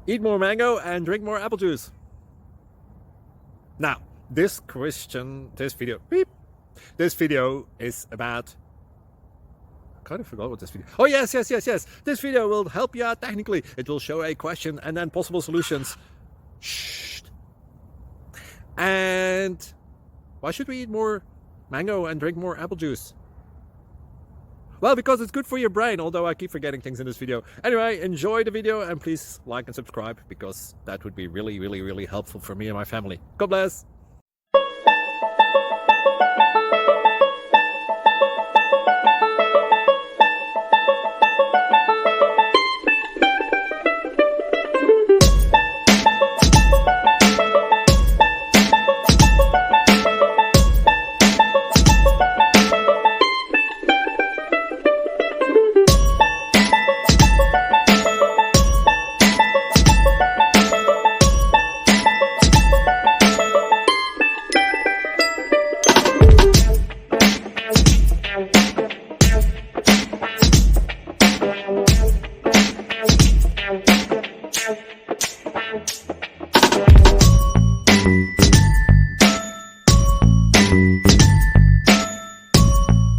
Eat more mango and drink more apple juice. Now, this video is about, I kind of forgot what this video. Oh, yes. This video will help you out technically. It will show a question and then possible solutions. Shh. And why should we eat more mango and drink more apple juice? Well, because it's good for your brain, although I keep forgetting things in this video. Anyway, enjoy the video and please like and subscribe, because that would be really helpful for me and my family. God bless.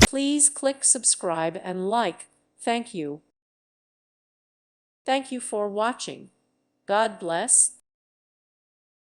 Please click subscribe and like. Thank you. Thank you for watching. God bless.